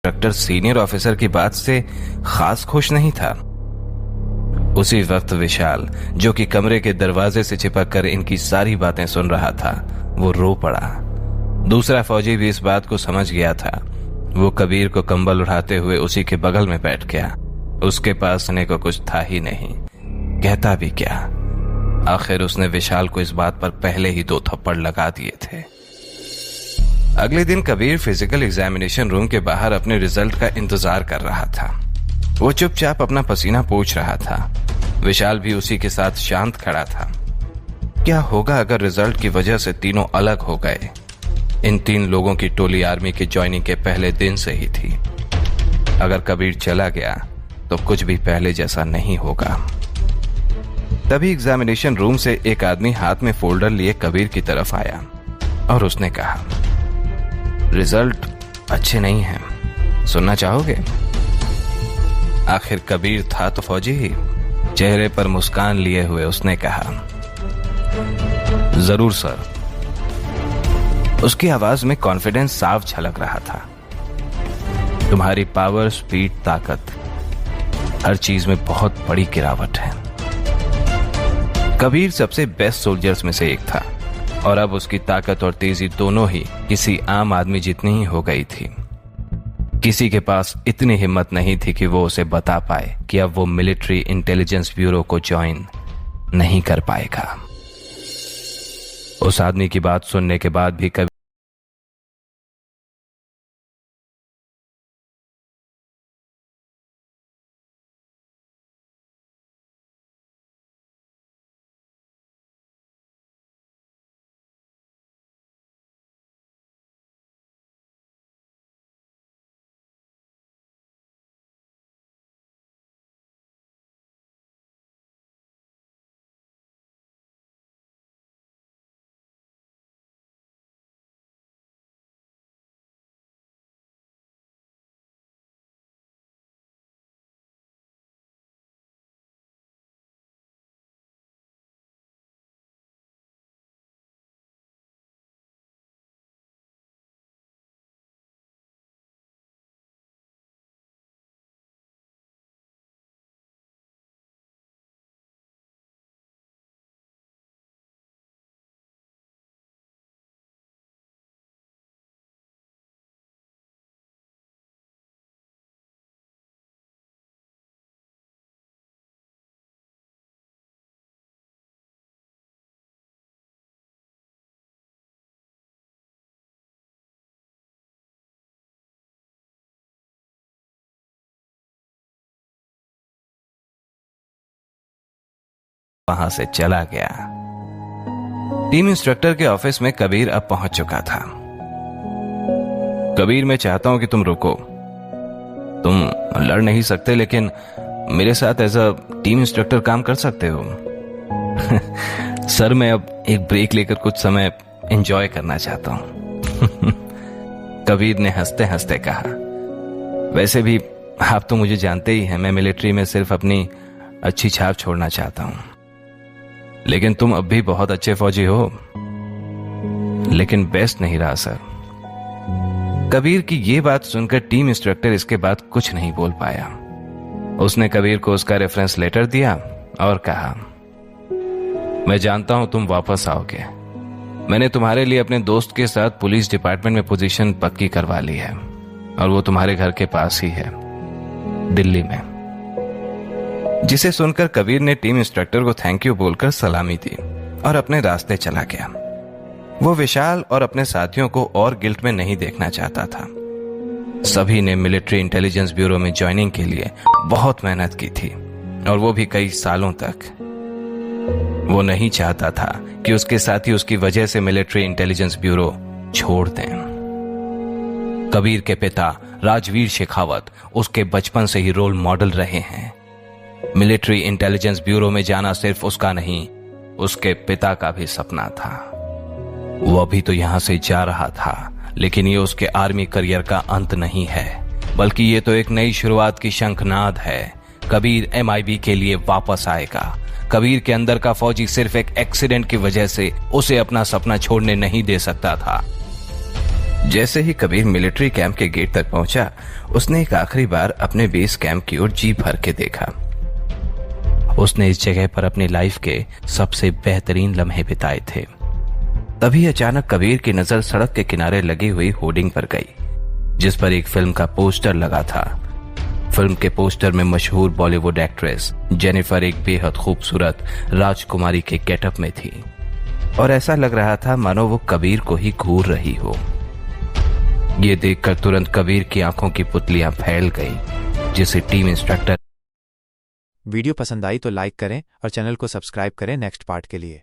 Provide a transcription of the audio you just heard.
Instructor senior officer की बात से खास खुश नहीं था। उसी वक्त विशाल, जो कि कमरे के दरवाजे से चिपक कर इनकी सारी बातें सुन रहा था, वो रो पड़ा। दूसरा फौजी भी इस बात को समझ गया था। वो कबीर को कंबल उड़ाते हुए उसी के बगल में बैठ गया। उसके पास सुनने को कुछ था ही नहीं, कहता भी क्या। आखिर उसने विशाल को इस बात पर पहले ही 2 थप्पड़ लगा दिए थे। अगले दिन कबीर फिजिकल एग्जामिनेशन रूम के बाहर अपने रिजल्ट का इंतजार कर रहा था। वो चुपचाप अपना पसीना पोंछ रहा था। विशाल भी उसी के साथ शांत खड़ा था। क्या होगा अगर रिजल्ट की वजह से तीनों अलग हो गए? इन 3 लोगों की टोली आर्मी के ज्वाइनिंग के पहले दिन से ही थी। अगर कबीर चला गया तो कुछ भी पहले जैसा नहीं होगा। तभी एग्जामिनेशन रूम से एक आदमी हाथ में फोल्डर लिए कबीर की तरफ आया और उसने कहा, रिजल्ट अच्छे नहीं हैं, सुनना चाहोगे? आखिर कबीर था तो फौजी ही। चेहरे पर मुस्कान लिए हुए उसने कहा, जरूर सर। उसकी आवाज में कॉन्फिडेंस साफ झलक रहा था। तुम्हारी पावर, स्पीड, ताकत, हर चीज में बहुत बड़ी गिरावट है। कबीर सबसे बेस्ट सोल्जर्स में से एक था और अब उसकी ताकत और तेजी दोनों ही किसी आम आदमी जितनी ही हो गई थी। किसी के पास इतनी हिम्मत नहीं थी कि वो उसे बता पाए कि अब वो मिलिट्री इंटेलिजेंस ब्यूरो को ज्वाइन नहीं कर पाएगा। उस आदमी की बात सुनने के बाद भी कबीर वहां से चला गया। टीम इंस्ट्रक्टर के ऑफिस में कबीर अब पहुंच चुका था। कबीर, मैं चाहता हूं कि तुम रुको। तुम लड़ नहीं सकते, लेकिन मेरे साथ एज अ टीम इंस्ट्रक्टर काम कर सकते हो। सर, मैं अब एक ब्रेक लेकर कुछ समय एंजॉय करना चाहता हूं। कबीर ने हंसते हंसते कहा, वैसे भी आप तो मुझे जानते ही हैं, मैं मिलिट्री में सिर्फ अपनी अच्छी छाप छोड़ना चाहता हूं। लेकिन तुम अब भी बहुत अच्छे फौजी हो, लेकिन बेस्ट नहीं रहा सर। कबीर की ये बात सुनकर टीम इंस्ट्रक्टर इसके बाद कुछ नहीं बोल पाया। उसने कबीर को उसका रेफरेंस लेटर दिया और कहा, मैं जानता हूं तुम वापस आओगे। मैंने तुम्हारे लिए अपने दोस्त के साथ पुलिस डिपार्टमेंट में पोजीशन पक्की करवा ली है और वो तुम्हारे घर के पास ही है, दिल्ली में। जिसे सुनकर कबीर ने टीम इंस्ट्रक्टर को थैंक यू बोलकर सलामी दी और अपने रास्ते चला गया। वो विशाल और अपने साथियों को और गिल्ट में नहीं देखना चाहता था। सभी ने मिलिट्री इंटेलिजेंस ब्यूरो में ज्वाइनिंग के लिए बहुत मेहनत की थी और वो भी कई सालों तक। वो नहीं चाहता था कि उसके साथी उसकी वजह से मिलिट्री इंटेलिजेंस ब्यूरो छोड़ दें। कबीर के पिता राजवीर शेखावत उसके बचपन से ही रोल मॉडल रहे हैं। मिलिट्री इंटेलिजेंस ब्यूरो में जाना सिर्फ उसका नहीं, उसके पिता का भी सपना था। वो अभी तो यहां से जा रहा था, लेकिन ये उसके आर्मी करियर का अंत नहीं है, बल्कि ये तो एक नई शुरुआत की शंखनाद है। कबीर MIB के लिए वापस आएगा। कबीर के अंदर का फौजी सिर्फ एक एक्सीडेंट की वजह से उसे अपना सपना छोड़ने नहीं दे सकता था। जैसे ही कबीर मिलिट्री कैंप के गेट तक पहुंचा, उसने एक आखिरी बार अपने बेस कैंप की ओर जी भर के देखा। उसने इस जगह पर अपनी लाइफ के सबसे बेहतरीन लम्हे बिताए थे। तभी अचानक कबीर की नजर सड़क के किनारे लगी हुई होर्डिंग पर गई, जिस पर एक फिल्म का पोस्टर लगा था। फिल्म के पोस्टर में मशहूर बॉलीवुड एक्ट्रेस जेनिफर एक बेहद खूबसूरत राजकुमारी के गेटअप में थी और ऐसा लग रहा था मानो वो कबीर को ही घूर रही हो। ये देखकर तुरंत कबीर की आंखों की पुतलियां फैल गईं, जिसे टीम इंस्ट्रक्टर। वीडियो पसंद आई तो लाइक करें और चैनल को सब्सक्राइब करें नेक्स्ट पार्ट के लिए।